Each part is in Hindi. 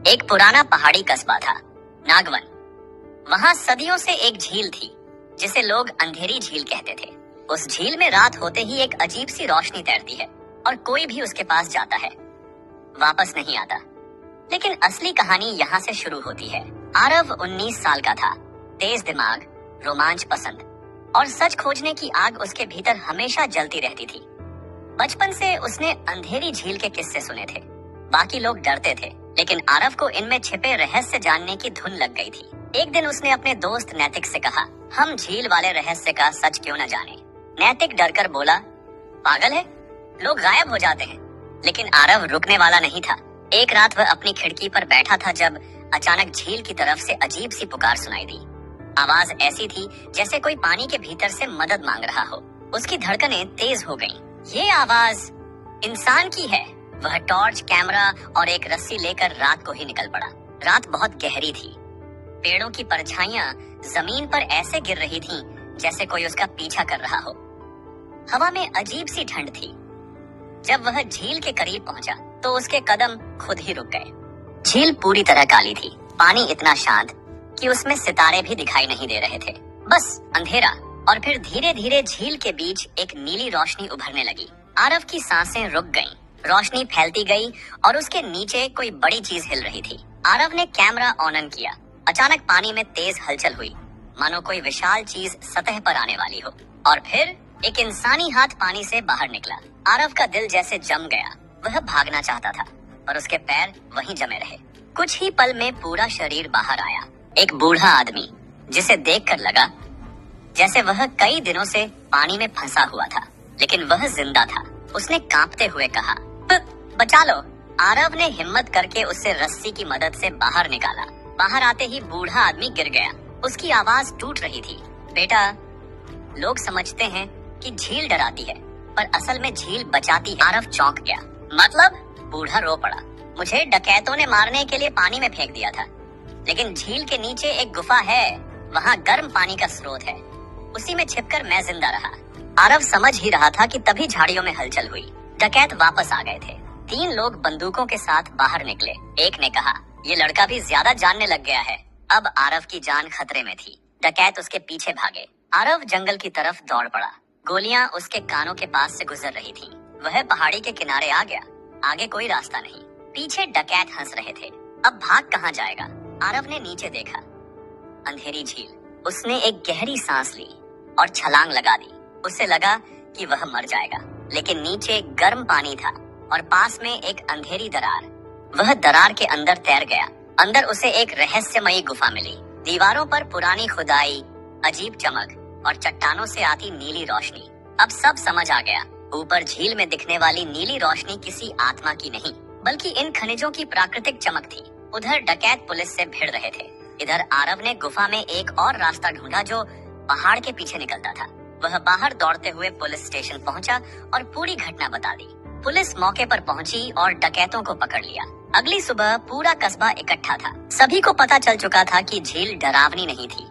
एक पुराना पहाड़ी कस्बा था, नागवन। वहाँ सदियों से एक झील थी जिसे लोग अंधेरी झील कहते थे। उस झील में रात होते ही एक अजीब सी रोशनी तैरती है और कोई भी उसके पास जाता है वापस नहीं आता। लेकिन असली कहानी यहाँ से शुरू होती है। आरव 19 साल का था, तेज दिमाग, रोमांच पसंद और सच खोजने की आग उसके भीतर हमेशा जलती रहती थी। बचपन से उसने अंधेरी झील के किस्से सुने थे। बाकी लोग डरते थे, लेकिन आरव को इनमें छिपे रहस्य जानने की धुन लग गई थी। एक दिन उसने अपने दोस्त नैतिक से कहा, हम झील वाले रहस्य का सच क्यों न जाने। नैतिक डरकर बोला, पागल है, लोग गायब हो जाते हैं। लेकिन आरव रुकने वाला नहीं था। एक रात वह अपनी खिड़की पर बैठा था जब अचानक झील की तरफ से अजीब सी पुकार सुनाई दी। आवाज ऐसी थी जैसे कोई पानी के भीतर से मदद मांग रहा हो। उसकी धड़कनें तेज हो गईं। ये आवाज इंसान की है। वह टॉर्च, कैमरा और एक रस्सी लेकर रात को ही निकल पड़ा। रात बहुत गहरी थी। पेड़ों की परछाइयां जमीन पर ऐसे गिर रही थीं जैसे कोई उसका पीछा कर रहा हो। हवा में अजीब सी ठंड थी। जब वह झील के करीब पहुंचा तो उसके कदम खुद ही रुक गए। झील पूरी तरह काली थी। पानी इतना शांत कि उसमें सितारे भी दिखाई नहीं दे रहे थे, बस अंधेरा। और फिर धीरे धीरे झील के बीच एक नीली रोशनी उभरने लगी। आरव की सांसें रुक गईं। रोशनी फैलती गई और उसके नीचे कोई बड़ी चीज हिल रही थी। आरव ने कैमरा ऑन किया। अचानक पानी में तेज हलचल हुई, मानो कोई विशाल चीज सतह पर आने वाली हो। और फिर एक इंसानी हाथ पानी से बाहर निकला। आरव का दिल जैसे जम गया। वह भागना चाहता था पर उसके पैर वहीं जमे रहे। कुछ ही पल में पूरा शरीर बाहर आया। एक बूढ़ा आदमी जिसे देखकर लगा जैसे वह कई दिनों से पानी में फंसा हुआ था, लेकिन वह जिंदा था। उसने कांपते हुए कहा, बचा लो। आरव ने हिम्मत करके उससे रस्सी की मदद से बाहर निकाला। बाहर आते ही बूढ़ा आदमी गिर गया। उसकी आवाज टूट रही थी, बेटा, लोग समझते हैं कि झील डराती है, पर असल में झील बचाती है। आरव चौंक गया। मतलब? बूढ़ा रो पड़ा। मुझे डकैतों ने मारने के लिए पानी में फेंक दिया था, लेकिन झील के नीचे एक गुफा है, वहाँ गर्म पानी का स्रोत है, उसी में छिपकर मैं जिंदा रहा। आरव समझ ही रहा था कि तभी झाड़ियों में हलचल हुई। डकैत वापस आ गए थे। 3 लोग बंदूकों के साथ बाहर निकले। एक ने कहा, ये लड़का भी ज्यादा जानने लग गया है। अब आरव की जान खतरे में थी। डकैत उसके पीछे भागे। आरव जंगल की तरफ दौड़ पड़ा। गोलियां उसके कानों के पास से गुजर रही थीं। वह पहाड़ी के किनारे आ गया। आगे कोई रास्ता नहीं। पीछे डकैत हंस रहे थे। अब भाग कहाँ जाएगा? आरव ने नीचे देखा, अंधेरी झील। उसने एक गहरी सांस ली और छलांग लगा दी। उसे लगा कि वह मर जाएगा, लेकिन नीचे गर्म पानी था और पास में एक अंधेरी दरार। वह दरार के अंदर तैर गया। अंदर उसे एक रहस्यमयी गुफा मिली। दीवारों पर पुरानी खुदाई, अजीब चमक और चट्टानों से आती नीली रोशनी। अब सब समझ आ गया। ऊपर झील में दिखने वाली नीली रोशनी किसी आत्मा की नहीं, बल्कि इन खनिजों की प्राकृतिक चमक थी। उधर डकैत पुलिस से भिड़ रहे थे। इधर आरव ने गुफा में एक और रास्ता ढूंढा जो पहाड़ के पीछे निकलता था। वह बाहर दौड़ते हुए पुलिस स्टेशन पहुंचा और पूरी घटना बता दी। पुलिस मौके पर पहुंची और डकैतों को पकड़ लिया। अगली सुबह पूरा कस्बा इकट्ठा था। सभी को पता चल चुका था कि झील डरावनी नहीं थी,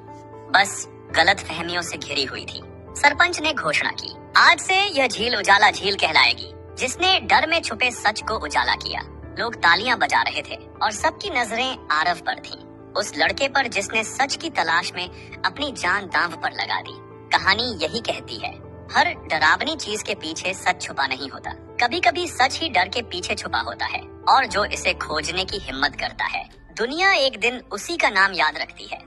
बस गलतफहमियों से घिरी हुई थी। सरपंच ने घोषणा की, आज से यह झील उजाला झील कहलाएगी, जिसने डर में छुपे सच को उजाला किया। लोग तालियां बजा रहे थे और सबकी नजरें आरव पर थीं, उस लड़के पर जिसने सच की तलाश में अपनी जान दांव पर लगा दी। कहानी यही कहती है, हर डरावनी चीज के पीछे सच छुपा नहीं होता। कभी कभी सच ही डर के पीछे छुपा होता है, और जो इसे खोजने की हिम्मत करता है, दुनिया एक दिन उसी का नाम याद रखती है।